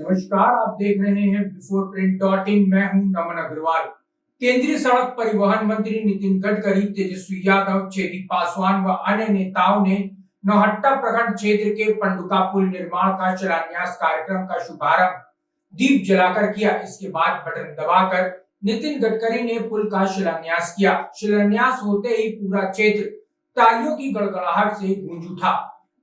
नमस्कार, आप देख रहे हैं बिफोर प्रिंट.इन। मैं हूं नमन अग्रवाल। केंद्रीय सड़क परिवहन मंत्री नितिन गडकरी, तेजस्वी यादव, चेदी पासवान व अन्य नेताओं ने नौहट्टा प्रखंड क्षेत्र के पंडुका पुल निर्माण का शिलान्यास कार्यक्रम का शुभारंभ दीप जलाकर किया। इसके बाद बटन दबाकर नितिन गडकरी ने पुल का शिलान्यास किया। शिलान्यास होते ही पूरा क्षेत्र तालियों की गड़गड़ाहट से गूंज उठा।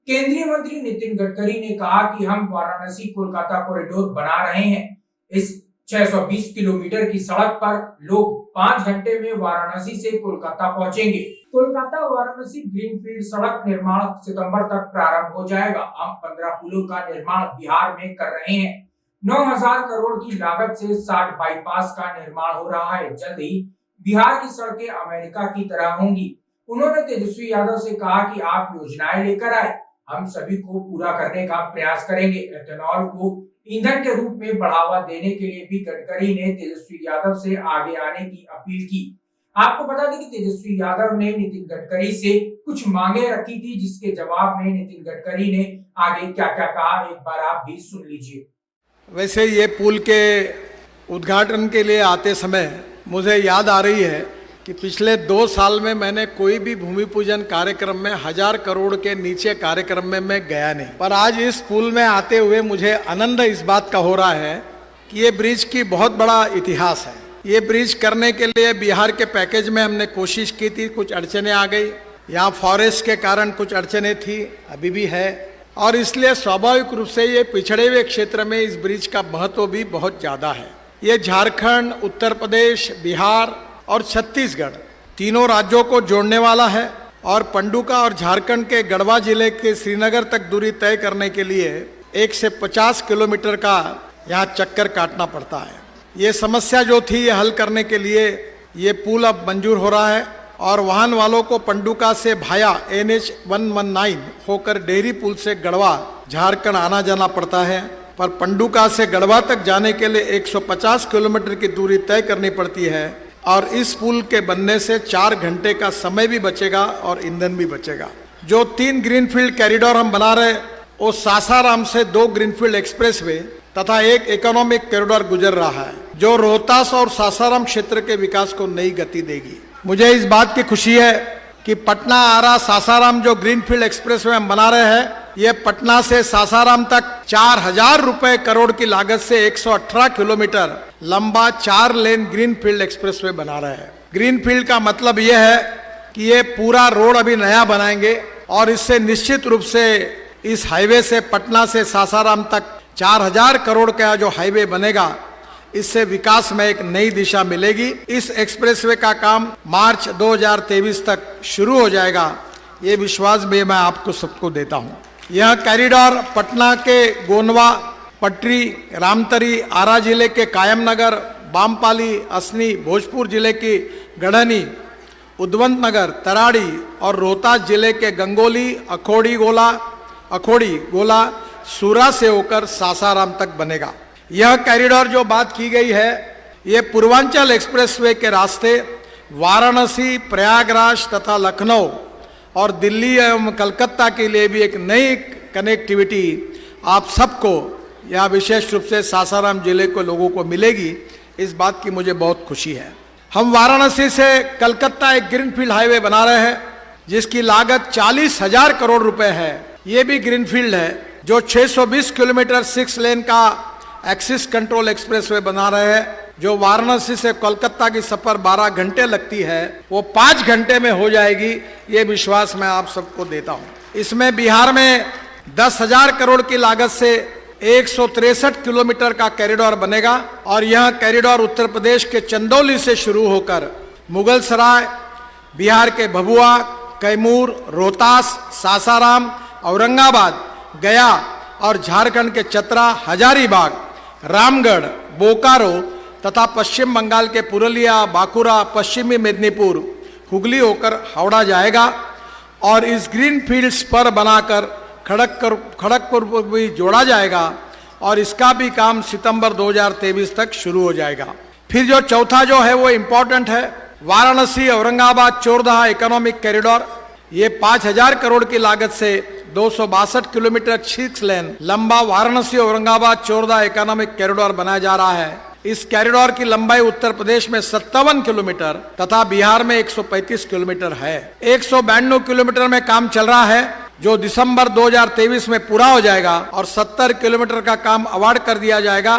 केंद्रीय मंत्री नितिन गडकरी ने कहा कि हम वाराणसी कोलकाता कॉरिडोर बना रहे हैं। इस 620 किलोमीटर की सड़क पर लोग 5 घंटे में वाराणसी से कोलकाता पहुंचेंगे। कोलकाता वाराणसी ग्रीनफील्ड सड़क निर्माण सितंबर तक प्रारंभ हो जाएगा। हम 15 पुलों का निर्माण बिहार में कर रहे हैं। 9,000 करोड़ की लागत से 60 बाईपास का निर्माण हो रहा है। जल्द ही बिहार की सड़कें अमेरिका की तरह होंगी। उन्होंने तेजस्वी यादव से कहा कि आप योजनाएं लेकर आए, हम सभी को पूरा करने का प्रयास करेंगे। एथेनॉल को ईंधन के रूप में बढ़ावा देने के लिए भी गडकरी ने तेजस्वी यादव से आगे आने की अपील की। आपको बता दें कि तेजस्वी यादव ने नितिन गडकरी से कुछ मांगे रखी थी, जिसके जवाब में नितिन गडकरी ने आगे क्या क्या कहा, एक बार आप भी सुन लीजिए। वैसे ये पुल के उद्घाटन के लिए आते समय मुझे याद आ रही है कि पिछले 2 साल में मैंने कोई भी भूमि पूजन कार्यक्रम में 1000 करोड़ के नीचे कार्यक्रम में मैं गया नहीं। पर आज इस पुल में आते हुए मुझे आनंद इस बात का हो रहा है कि ये ब्रिज की बहुत बड़ा इतिहास है। ये ब्रिज करने के लिए बिहार के पैकेज में हमने कोशिश की थी, कुछ अड़चने आ गई। यहाँ फॉरेस्ट के कारण कुछ अड़चने थी, अभी भी है, और इसलिए स्वाभाविक रूप से ये पिछड़े हुए क्षेत्र में इस ब्रिज का महत्व भी बहुत ज़्यादा है। ये झारखंड, उत्तर प्रदेश, बिहार और छत्तीसगढ़ तीनों राज्यों को जोड़ने वाला है और पंडुका और झारखंड के गढ़वा जिले के श्रीनगर तक दूरी तय करने के लिए 1 से 50 किलोमीटर का यहाँ चक्कर काटना पड़ता है। ये समस्या जो थी, ये हल करने के लिए ये पुल अब मंजूर हो रहा है और वाहन वालों को पंडुका से भाया NH 119 होकर डेहरी पुल से गढ़वा झारखंड आना जाना पड़ता है। पर पंडुका से गढ़वा तक जाने के लिए 150 किलोमीटर की दूरी तय करनी पड़ती है और इस पुल के बनने से 4 घंटे का समय भी बचेगा और ईंधन भी बचेगा। जो 3 ग्रीनफील्ड कॉरिडोर हम बना रहे, वो सासाराम से 2 ग्रीनफील्ड एक्सप्रेसवे तथा 1 इकोनॉमिक कॉरिडोर गुजर रहा है, जो रोहतास और सासाराम क्षेत्र के विकास को नई गति देगी। मुझे इस बात की खुशी है कि पटना आरा सासाराम जो ग्रीनफील्ड एक्सप्रेसवे हम बना रहे हैं, ये पटना से सासाराम तक 4000 रुपए करोड़ की लागत से 118 किलोमीटर लंबा 4 लेन ग्रीनफील्ड एक्सप्रेसवे बना रहे हैं। ग्रीनफील्ड का मतलब यह है कि ये पूरा रोड अभी नया बनाएंगे और इससे निश्चित रूप से इस हाईवे से पटना से सासाराम तक 4000 करोड़ का जो हाईवे बनेगा, इससे विकास में एक नई दिशा मिलेगी। इस एक्सप्रेसवे का काम मार्च 2023 तक शुरू हो जाएगा, ये विश्वास भी मैं आपको सबको देता हूँ। यह कॉरिडोर पटना के गोनवा, पटरी, रामतरी, आरा जिले के कायमनगर, बामपाली, असनी, भोजपुर जिले की गढ़नी, उद्वंत नगर, तराड़ी और रोहतास जिले के गंगोली, अखोड़ी गोला, सूरा से होकर सासाराम तक बनेगा। यह कॉरिडोर जो बात की गई है, ये पूर्वांचल एक्सप्रेसवे के रास्ते वाराणसी, प्रयागराज तथा लखनऊ और दिल्ली एवं कलकत्ता के लिए भी एक नई कनेक्टिविटी आप सबको या विशेष रूप से सासाराम जिले के लोगों को मिलेगी। इस बात की मुझे बहुत खुशी है। हम वाराणसी से कलकत्ता एक ग्रीनफील्ड हाईवे बना रहे हैं, जिसकी लागत 40,000 करोड़ रुपए है। ये भी ग्रीनफील्ड है। जो 620 किलोमीटर 6 लेन का एक्सिस कंट्रोल एक्सप्रेसवे बना रहे हैं, जो वाराणसी से कोलकाता की सफर 12 घंटे लगती है, वो 5 घंटे में हो जाएगी। ये विश्वास मैं आप सबको देता हूँ। इसमें बिहार में 10,000 करोड़ की लागत से 163 किलोमीटर का कॉरिडोर बनेगा और यह कॉरिडोर उत्तर प्रदेश के चंदौली से शुरू होकर मुगलसराय, बिहार के भभुआ, कैमूर, रोहतास, सासाराम, औरंगाबाद, गया और झारखंड के चतरा, हजारीबाग, रामगढ़, बोकारो तथा पश्चिम बंगाल के पुरुलिया, बांकुरा, पश्चिमी मेदिनीपुर, हुगली होकर हावड़ा जाएगा और इस ग्रीन फील्ड्स पर बनाकर खड़गपुर को भी जोड़ा जाएगा और इसका भी काम सितंबर 2023 तक शुरू हो जाएगा। फिर जो चौथा जो है वो इम्पोर्टेंट है, वाराणसी औरंगाबाद चोरदहा इकोनॉमिक कॉरिडोर। ये 5,000 करोड़ की लागत से 262 किलोमीटर 6 लेन लंबा वाराणसी औरंगाबाद चौरदा इकोनॉमिक कॉरिडोर बनाया जा रहा है। इस कॉरिडोर की लंबाई उत्तर प्रदेश में 57 किलोमीटर तथा बिहार में 135 किलोमीटर है। 192 किलोमीटर में काम चल रहा है, जो दिसंबर 2023 में पूरा हो जाएगा और 70 किलोमीटर का काम अवार्ड कर दिया जाएगा।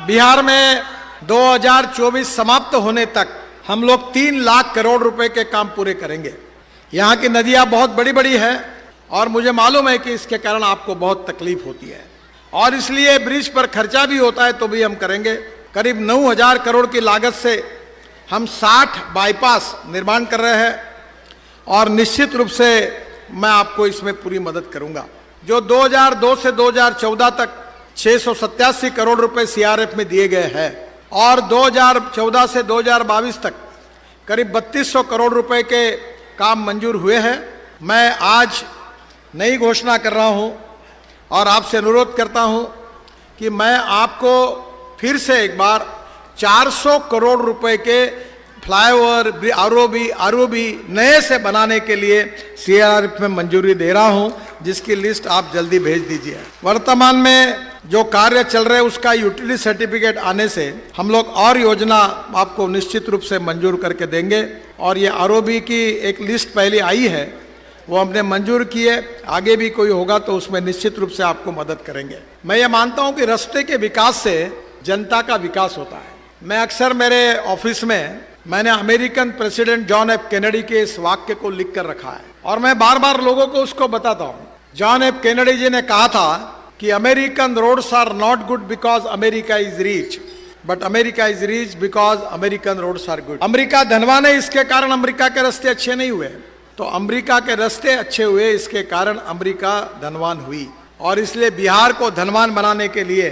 बिहार में 2024 समाप्त होने तक हम लोग 3 लाख करोड़ रुपए के काम पूरे करेंगे। यहाँ की नदियाँ बहुत बड़ी बड़ी है और मुझे मालूम है कि इसके कारण आपको बहुत तकलीफ होती है और इसलिए ब्रिज पर खर्चा भी होता है तो भी हम करेंगे। करीब 9,000 करोड़ की लागत से हम 60 बाईपास निर्माण कर रहे हैं और निश्चित रूप से मैं आपको इसमें पूरी मदद करूंगा। जो 2002 से 2014 तक 687 करोड़ रुपए सीआरएफ में दिए गए हैं और 2014 से 2022 तक करीब 3200 करोड़ रुपए के काम मंजूर हुए हैं। मैं आज नई घोषणा कर रहा हूं और आपसे अनुरोध करता हूं कि मैं आपको फिर से एक बार 400 करोड़ रुपए के फ्लाईओवर आरओबी नए से बनाने के लिए सीआरएफ में मंजूरी दे रहा हूं, जिसकी लिस्ट आप जल्दी भेज दीजिए। वर्तमान में जो कार्य चल रहे हैं उसका यूटिलिटी सर्टिफिकेट आने से हम लोग और योजना आपको निश्चित रूप से मंजूर करके देंगे और ये आरओबी की एक लिस्ट पहले आई है, वो हमने मंजूर किए। आगे भी कोई होगा तो उसमें निश्चित रूप से आपको मदद करेंगे। मैं ये मानता हूं कि रास्ते के विकास से जनता का विकास होता है। मैं अक्सर मेरे ऑफिस में मैंने American president John F Kennedy के इस वाक्य को लिख कर रखा है और मैं बार बार लोगों को उसको बताता हूं। जॉन एफ कैनेडी जी ने कहा था कि American roads are not good because America is rich, but America is rich because American roads are good. America धनवान है, इसके कारण अमेरिका के रास्ते अच्छे नहीं हुए, तो अमेरिका के रास्ते अच्छे हुए, इसके कारण अमेरिका धनवान हुई। और इसलिए बिहार को धनवान बनाने के लिए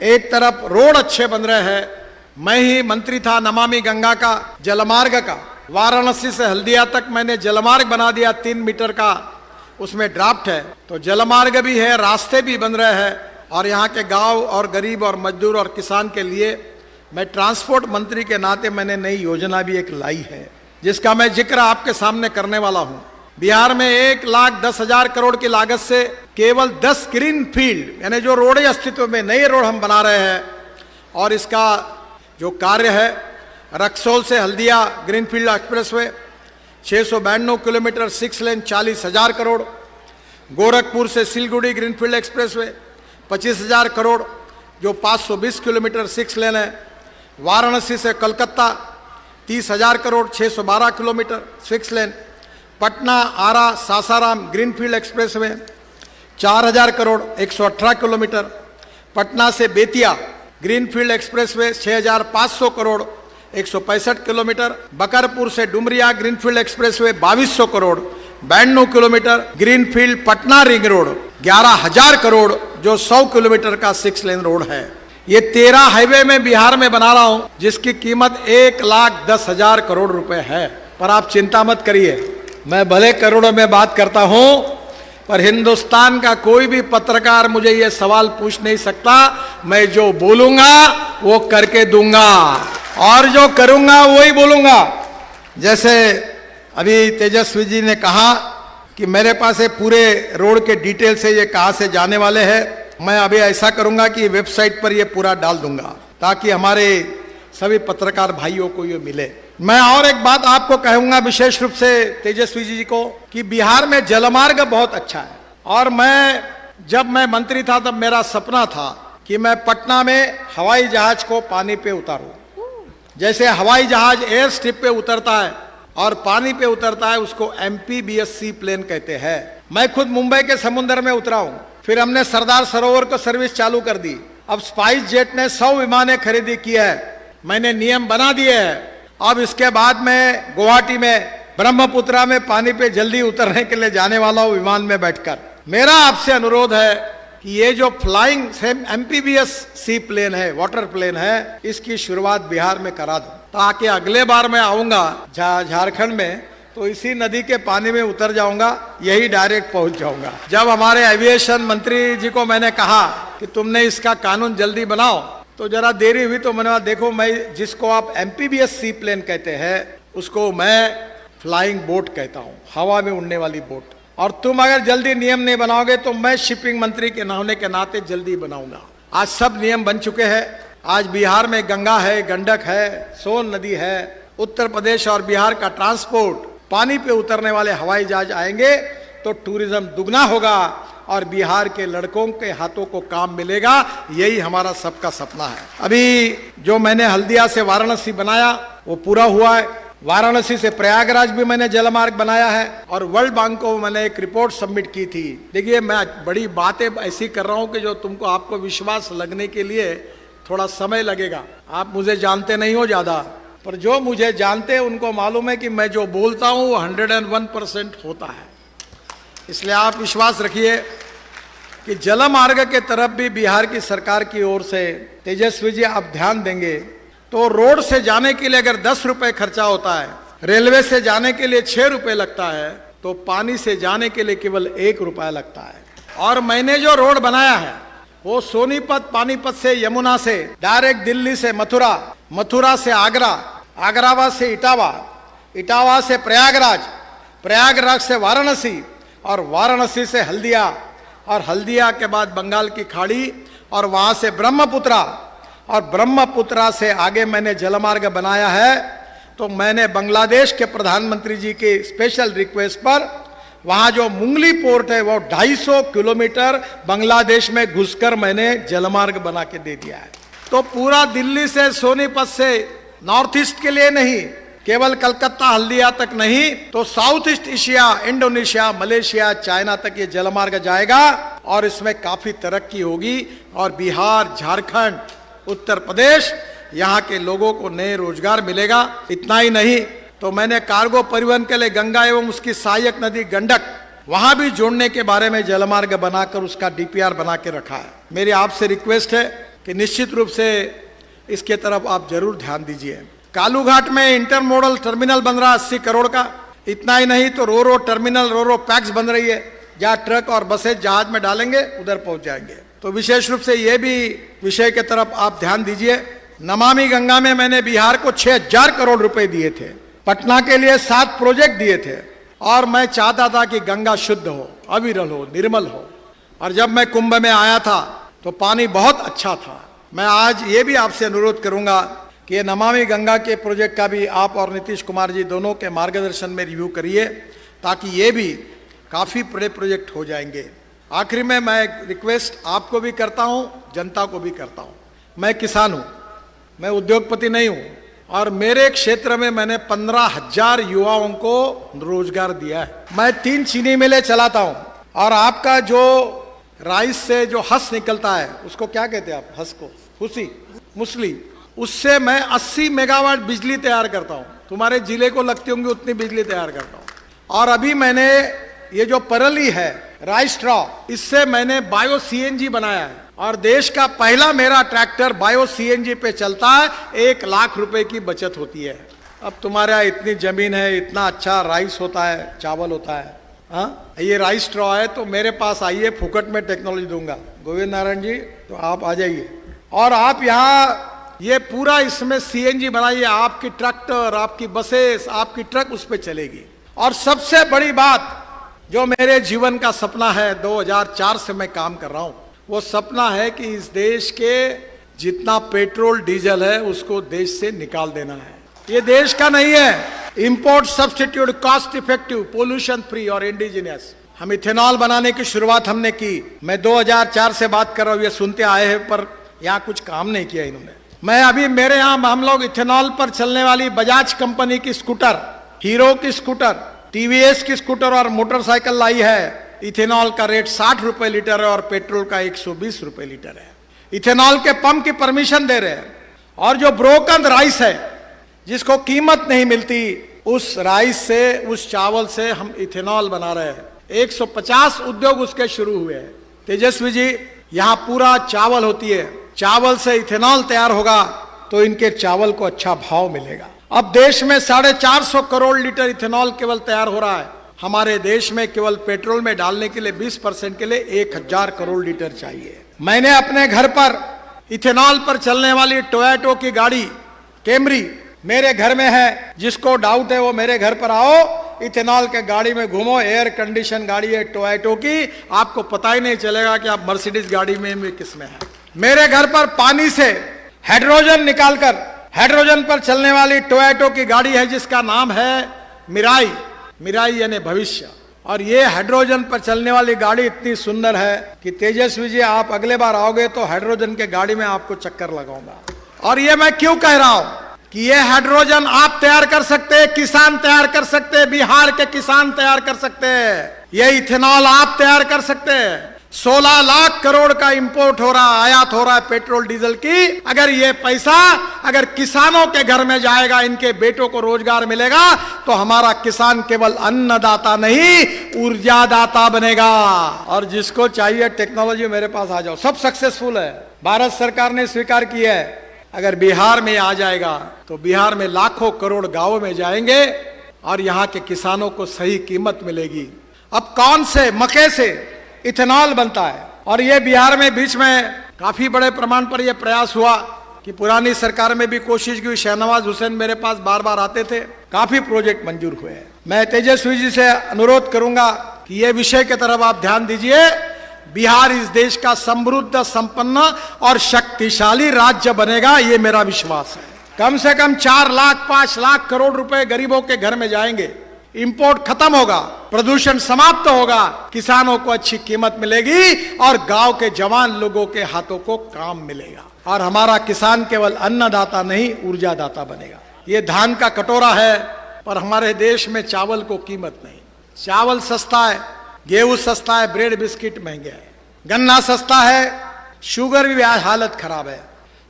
एक तरफ रोड अच्छे बन रहे हैं। मैं ही मंत्री था नमामि गंगा का, जलमार्ग का। वाराणसी से हल्दिया तक मैंने जलमार्ग बना दिया, 3 मीटर का उसमें ड्राफ्ट है। तो जलमार्ग भी है, रास्ते भी बन रहे हैं और यहाँ के गांव और गरीब और मजदूर और किसान के लिए मैं ट्रांसपोर्ट मंत्री के नाते मैंने नई योजना भी एक लाई है, जिसका मैं जिक्र आपके सामने करने वाला हूँ। बिहार में 1,10,000 करोड़ की लागत से केवल 10 ग्रीन फील्ड यानी जो रोड अस्तित्व में नए रोड हम बना रहे हैं और इसका जो कार्य है रक्सौल से हल्दिया ग्रीनफील्ड एक्सप्रेसवे 692 किलोमीटर 6 लेन 40,000 करोड़, गोरखपुर से सिलगुड़ी ग्रीनफील्ड एक्सप्रेसवे 25,000 करोड़ जो 520 किलोमीटर 6 लेन है, वाराणसी से Calcutta 30,000 crore 612 kilometre 6 lane, Patna Ara Sasaram greenfield expressway 4,000 crore 118 kilometre, Patna से Bettiah greenfield expressway 6,500 crore 165 kilometre, Bakarpur से Dumaria greenfield expressway 2,200 crore 92 kilometre, greenfield Patna ring road 11,000 crore जो 100 किलोमीटर का 6 लेन रोड है। ये 13 हाईवे में बिहार में बना रहा हूं, जिसकी कीमत 1,10,000 करोड़ रुपए है। पर आप चिंता मत करिए, मैं भले करोड़ों में बात करता हूं पर हिंदुस्तान का कोई भी पत्रकार मुझे ये सवाल पूछ नहीं सकता। मैं जो बोलूंगा वो करके दूंगा और जो करूंगा वही बोलूंगा। जैसे अभी तेजस्वी जी ने कहा कि मेरे पास ये पूरे रोड के डिटेल से ये कहाँ से जाने वाले हैं, मैं अभी ऐसा करूंगा कि वेबसाइट पर ये पूरा डाल दूंगा ताकि हमारे सभी पत्रकार भाइयों को ये मिले। मैं और एक बात आपको कहूंगा विशेष रूप से तेजस्वी जी को कि बिहार में जलमार्ग बहुत अच्छा है और जब मैं मंत्री था तब मेरा सपना था कि मैं पटना में हवाई जहाज को पानी पे उतारूं। जैसे हवाई जहाज एयर स्ट्रिप पे उतरता है और पानी पे उतरता है, उसको MPBS सी प्लेन कहते हैं। मैं खुद मुंबई के समुद्र में उतरा हूं, फिर हमने सरदार सरोवर को सर्विस चालू कर दी। अब स्पाइस जेट ने 100 विमानें खरीदी की है, मैंने नियम बना दिए हैं। अब इसके बाद में गुवाहाटी में ब्रह्मपुत्रा में पानी पे जल्दी उतरने के लिए जाने वाला हूं विमान में बैठकर। मेरा आपसे अनुरोध है कि ये जो फ्लाइंग MPBS सी प्लेन है, वाटर प्लेन है, इसकी शुरुआत बिहार में करा दो ताकि अगले बार मैं आऊंगा झारखंड में तो इसी नदी के पानी में उतर जाऊंगा, यही डायरेक्ट पहुंच जाऊंगा। जब हमारे एविएशन मंत्री जी को मैंने कहा कि तुमने इसका कानून जल्दी बनाओ तो जरा देरी हुई, तो मैंने कहा देखो मैं जिसको आप MPBS सी प्लेन कहते हैं उसको मैं फ्लाइंग बोट कहता हूँ, हवा में उड़ने वाली बोट। और तुम अगर जल्दी नियम नहीं बनाओगे तो मैं शिपिंग मंत्री के होने के नाते जल्दी बनाऊंगा। आज सब नियम बन चुके हैं। आज बिहार में गंगा है, गंडक है, सोन नदी है। उत्तर प्रदेश और बिहार का ट्रांसपोर्ट, पानी पे उतरने वाले हवाई जहाज आएंगे तो टूरिज्म दुगना होगा और बिहार के लड़कों के हाथों को काम मिलेगा। यही हमारा सबका सपना है। अभी जो मैंने हल्दिया से वाराणसी बनाया वो पूरा हुआ है। वाराणसी से प्रयागराज भी मैंने जलमार्ग बनाया है और वर्ल्ड बैंक को मैंने एक रिपोर्ट सबमिट की थी। देखिए, मैं बड़ी बातें ऐसी कर रहा हूं कि जो तुमको आपको विश्वास लगने के लिए थोड़ा समय लगेगा। आप मुझे जानते नहीं हो ज्यादा, पर जो मुझे जानते हैं उनको मालूम है कि मैं जो बोलता हूं वो 101% होता है। इसलिए आप विश्वास रखिए कि जलमार्ग के तरफ भी बिहार की सरकार की ओर से तेजस्वी जी आप ध्यान देंगे तो रोड से जाने के लिए अगर 10 रुपए खर्चा होता है, रेलवे से जाने के लिए 6 रुपए लगता है, तो पानी से जाने के लिए केवल 1 रुपया लगता है। और मैंने जो रोड बनाया है वो सोनीपत, पानीपत से यमुना से डायरेक्ट दिल्ली से मथुरा, मथुरा से आगरा, आगराबाद से इटावा, इटावा से प्रयागराज, प्रयागराज से वाराणसी और वाराणसी से हल्दिया और हल्दिया के बाद बंगाल की खाड़ी और वहां से ब्रह्मपुत्रा और ब्रह्मपुत्रा से आगे मैंने जलमार्ग बनाया है। तो मैंने बांग्लादेश के प्रधानमंत्री जी के स्पेशल रिक्वेस्ट पर वहां जो मुंगली पोर्ट है वो 250 किलोमीटर बांग्लादेश में घुसकर मैंने जलमार्ग बना के दे दिया है। तो पूरा दिल्ली से सोनीपत से नॉर्थ ईस्ट के लिए नहीं, केवल कलकत्ता हल्दिया तक नहीं, तो south east Asia, Indonesia, Malaysia, China तक ये जलमार्ग जाएगा और इसमें काफी तरक्की होगी और बिहार, झारखंड, उत्तर प्रदेश, यहाँ के लोगों को नए रोजगार मिलेगा। इतना ही नहीं, तो मैंने कार्गो परिवहन के लिए गंगा एवं उसकी सहायक नदी गंडक वहां भी जोड़ने के बारे में जलमार्ग बनाकर उसका डीपीआर बना के रखा है। मेरी आपसे रिक्वेस्ट है कि निश्चित रूप से इसके तरफ आप जरूर ध्यान दीजिए। कालूघाट में इंटरमोडल टर्मिनल बन रहा 80 करोड़ का। इतना ही नहीं तो रो रो टर्मिनल, रो रो पैक्स बन रही है, जहाँ ट्रक और बसें जहाज में डालेंगे उधर पहुंच जाएंगे। तो विशेष रूप से ये भी विषय के तरफ आप ध्यान दीजिए। नमामि गंगा में मैंने बिहार को 6000 करोड़ रुपए दिए थे, पटना के लिए 7 प्रोजेक्ट दिए थे और मैं चाहता था कि गंगा शुद्ध हो, अविरल हो, निर्मल हो। और जब मैं कुंभ में आया था तो पानी बहुत अच्छा था। मैं आज ये भी आपसे अनुरोध करूंगा कि ये नमामि गंगा के प्रोजेक्ट का भी आप और नीतीश कुमार जी दोनों के मार्गदर्शन में रिव्यू करिए, ताकि ये भी काफी बड़े प्रोजेक्ट हो जाएंगे। आखिरी में मैं रिक्वेस्ट आपको भी करता हूं, जनता को भी करता हूं। मैं किसान हूं, मैं उद्योगपति नहीं हूं और मेरे क्षेत्र में मैंने 15,000 युवाओं को रोजगार दिया है। मैं 3 चीनी मिलें चलाता हूं और आपका जो राइस से जो हस निकलता है उसको क्या कहते हैं आप? हस को हुसी, मुसली, उससे मैं 80 मेगावाट बिजली तैयार करता हूं। तुम्हारे जिले को लगती होंगी उतनी बिजली तैयार करता हूं। और अभी मैंने ये जो परली है राइस स्ट्रॉ, इससे मैंने बायो सीएनजी बनाया है और देश का पहला मेरा ट्रैक्टर बायो सीएनजी पे चलता है। 1 लाख रुपए की बचत होती है। अब तुम्हारे यहाँ इतनी जमीन है, इतना अच्छा राइस होता है, चावल होता है, हाँ, ये राइस स्ट्रॉ है तो मेरे पास आइए, फुकट में टेक्नोलॉजी दूंगा। गोविंद नारायण जी, तो आप आ जाइए और आप यहाँ ये पूरा इसमें सीएनजी बनाइए। आपकी ट्रैक्टर, आपकी बसेस, आपकी ट्रक उस पर चलेगी। और सबसे बड़ी बात जो मेरे जीवन का सपना है, 2004 से मैं काम कर रहा हूं, वो सपना है कि इस देश के जितना पेट्रोल डीजल है उसको देश से निकाल देना है। ये देश का नहीं है। Import substitute, cost effective, pollution free और इंडिजिनियस। हम इथेनॉल बनाने की शुरुआत हमने की। मैं 2004 से बात कर रहा हूँ, ये सुनते आए हैं पर यहाँ कुछ काम नहीं किया इन्होंने। मैं अभी मेरे यहाँ हम लोग इथेनॉल पर चलने वाली बजाज कंपनी की स्कूटर, हीरो की स्कूटर, टीवीएस की स्कूटर और मोटरसाइकिल लाई है। इथेनॉल का रेट 60 रुपए लीटर है और पेट्रोल का 120 रुपए लीटर है। इथेनॉल के पंप की परमिशन दे रहे हैं। और जो ब्रोकन राइस है जिसको कीमत नहीं मिलती, उस राइस से, उस चावल से हम इथेनॉल बना रहे हैं। 150 उद्योग उसके शुरू हुए हैं। तेजस्वी जी, यहाँ पूरा चावल होती है, चावल से इथेनॉल तैयार होगा तो इनके चावल को अच्छा भाव मिलेगा। अब देश में 450 करोड़ लीटर इथेनॉल केवल तैयार हो रहा है। हमारे देश में केवल पेट्रोल में डालने के लिए 20% के लिए 1000 करोड़ लीटर चाहिए। मैंने अपने घर पर इथेनॉल पर चलने वाली टोयोटा की गाड़ी कैमरी मेरे घर में है। जिसको डाउट है वो मेरे घर पर आओ, इथेनॉल के गाड़ी में घूमो, एयर कंडीशन गाड़ी है टोयोटो की, आपको पता ही नहीं चलेगा कि आप मर्सिडीज गाड़ी में किस में है। मेरे घर पर पानी से हाइड्रोजन निकालकर हाइड्रोजन पर चलने वाली टोयोटो की गाड़ी है जिसका नाम है मिराई। मिराई यानी भविष्य। और ये हाइड्रोजन पर चलने वाली गाड़ी इतनी सुंदर है कि तेजस्वी जी आप अगले बार आओगे तो हाइड्रोजन के गाड़ी में आपको चक्कर लगाऊंगा। और ये मैं क्यों कह रहा हूं कि ये हाइड्रोजन आप तैयार कर सकते हैं, किसान तैयार कर सकते हैं, बिहार के किसान तैयार कर सकते हैं। ये इथेनॉल आप तैयार कर सकते हैं। 16 लाख करोड़ का इंपोर्ट हो रहा, आयात हो रहा है पेट्रोल डीजल की। अगर ये पैसा अगर किसानों के घर में जाएगा, इनके बेटों को रोजगार मिलेगा, तो हमारा किसान केवल अन्नदाता नहीं ऊर्जादाता बनेगा। और जिसको चाहिए टेक्नोलॉजी मेरे पास आ जाओ, सब सक्सेसफुल है। भारत सरकार ने स्वीकार किया है अगर बिहार में आ जाएगा तो बिहार में लाखों करोड़ गांवों में जाएंगे और यहाँ के किसानों को सही कीमत मिलेगी। अब कौन से मक्के से इथेनॉल बनता है। और ये बिहार में बीच में काफी बड़े प्रमाण पर यह प्रयास हुआ कि पुरानी सरकार में भी कोशिश की। शहनवाज हुसैन मेरे पास बार बार आते थे, काफी प्रोजेक्ट मंजूर हुए हैं। मैं तेजस्वी जी से अनुरोध करूंगा कि ये विषय की तरफ आप ध्यान दीजिए। बिहार इस देश का समृद्ध, संपन्न और शक्तिशाली राज्य बनेगा, ये मेरा विश्वास है। कम से कम 4 लाख 5 लाख करोड़ रुपए गरीबों के घर में जाएंगे। इंपोर्ट खत्म होगा, प्रदूषण समाप्त होगा, किसानों को अच्छी कीमत मिलेगी और गांव के जवान लोगों के हाथों को काम मिलेगा। और हमारा किसान केवल अन्नदाता नहीं ऊर्जादाता बनेगा। ये धान का कटोरा है पर हमारे देश में चावल को कीमत नहीं। चावल सस्ता है, गेहूं सस्ता है, ब्रेड बिस्किट महंगे हैं, गन्ना सस्ता है, शुगर भी हालत खराब है।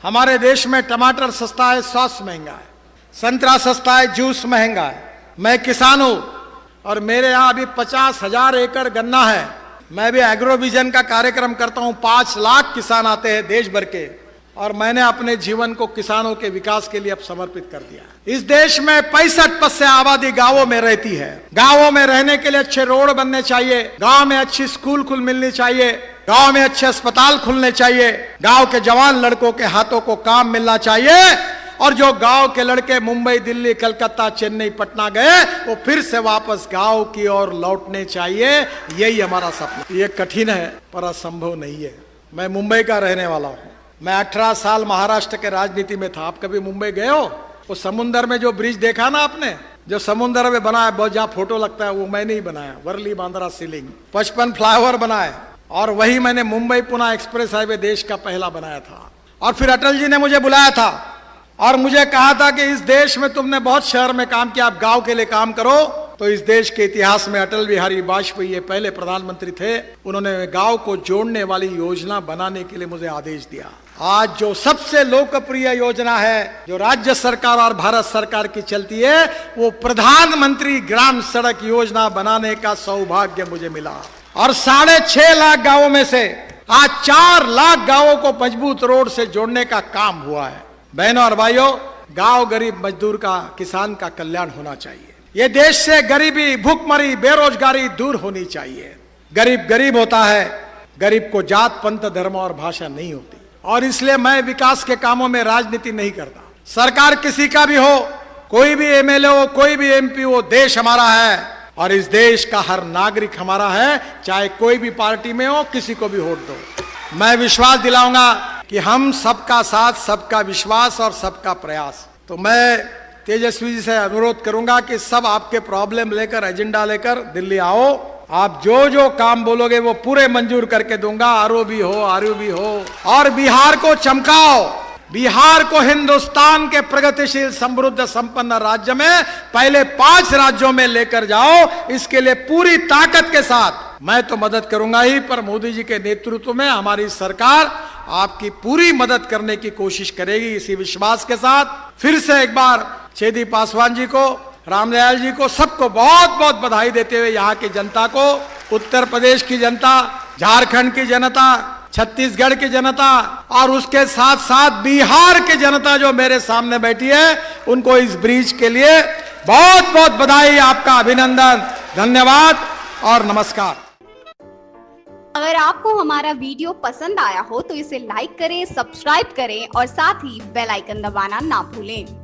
हमारे देश में टमाटर सस्ता है, सॉस महंगा है, संतरा सस्ता है, जूस महंगा है। मैं किसान हूं और मेरे यहाँ अभी 50,000 एकड़ गन्ना है। मैं भी एग्रो विजन का कार्यक्रम करता हूं। 5 लाख किसान आते हैं देश भर के और मैंने अपने जीवन को किसानों के विकास के लिए अब समर्पित कर दिया। इस देश में 65% आबादी गांवों में रहती है। गांवों में रहने के लिए अच्छे रोड बनने चाहिए, गांव में अच्छी स्कूल मिलनी चाहिए, गांव में अच्छे अस्पताल खुलने चाहिए, गांव के जवान लड़कों के हाथों को काम मिलना चाहिए। और जो गांव के लड़के मुंबई, दिल्ली, कलकत्ता, चेन्नई, पटना गए वो फिर से वापस गांव की ओर लौटने चाहिए। यही हमारा सपना। ये कठिन है पर असंभव नहीं है। मैं मुंबई का रहने वाला हूँ। मैं 18 साल महाराष्ट्र के राजनीति में था। आप कभी मुंबई गए हो? वो समुन्द्र में जो ब्रिज देखा ना आपने, जो समुन्द्र में बना है, बहुत जहाँ फोटो लगता है, वो मैंने ही बनाया। वर्ली बांद्रा सीलिंग 55 फ्लाईओवर बनाए और वही मैंने मुंबई पुणे एक्सप्रेस हाईवे देश का पहला बनाया था। और फिर अटल जी ने मुझे बुलाया था और मुझे कहा था कि इस देश में तुमने बहुत शहर में काम किया, आप गांव के लिए काम करो। तो इस देश के इतिहास में अटल बिहारी वाजपेयी ये पहले प्रधानमंत्री थे। उन्होंने गांव को जोड़ने वाली योजना बनाने के लिए मुझे आदेश दिया। आज जो सबसे लोकप्रिय योजना है जो राज्य सरकार और भारत सरकार की चलती है, वो प्रधानमंत्री ग्राम सड़क योजना बनाने का सौभाग्य मुझे मिला। और 6.5 लाख गाँवों में से आज 4 लाख गाँवों को मजबूत रोड से जोड़ने का काम हुआ है। बहनों और भाइयों, गांव गरीब मजदूर का, किसान का कल्याण होना चाहिए। ये देश से गरीबी, भूखमरी, बेरोजगारी दूर होनी चाहिए। गरीब गरीब होता है, गरीब को जात, पंथ, धर्म और भाषा नहीं होती। और इसलिए मैं विकास के कामों में राजनीति नहीं करता। सरकार किसी का भी हो, कोई भी एमएलए हो, कोई भी एमपी हो, देश हमारा है और इस देश का हर नागरिक हमारा है, चाहे कोई भी पार्टी में हो, किसी को भी वोट दो। मैं विश्वास दिलाऊंगा कि हम सबका साथ, सबका विश्वास और सबका प्रयास। तो मैं तेजस्वी जी से अनुरोध करूंगा कि सब आपके प्रॉब्लम लेकर, एजेंडा लेकर दिल्ली आओ। आप जो जो काम बोलोगे वो पूरे मंजूर करके दूंगा। आरओबी हो, आरयूबी हो, और बिहार को चमकाओ। बिहार को हिंदुस्तान के प्रगतिशील, समृद्ध, संपन्न राज्य में पहले 5 राज्यों में लेकर जाओ। इसके लिए पूरी ताकत के साथ मैं तो मदद करूंगा ही, पर मोदी जी के नेतृत्व में हमारी सरकार आपकी पूरी मदद करने की कोशिश करेगी। इसी विश्वास के साथ फिर से एक बार चेदी पासवान जी को, रामदयाल जी को, सबको बहुत बहुत बधाई देते हुए यहाँ की जनता को, उत्तर प्रदेश की जनता, झारखंड की जनता, छत्तीसगढ़ की जनता और उसके साथ साथ बिहार की जनता जो मेरे सामने बैठी है, उनको इस ब्रिज के लिए बहुत बहुत बधाई, आपका अभिनंदन, धन्यवाद और नमस्कार। अगर आपको हमारा वीडियो पसंद आया हो तो इसे लाइक करें, सब्सक्राइब करें और साथ ही बेल आइकन दबाना ना भूलें।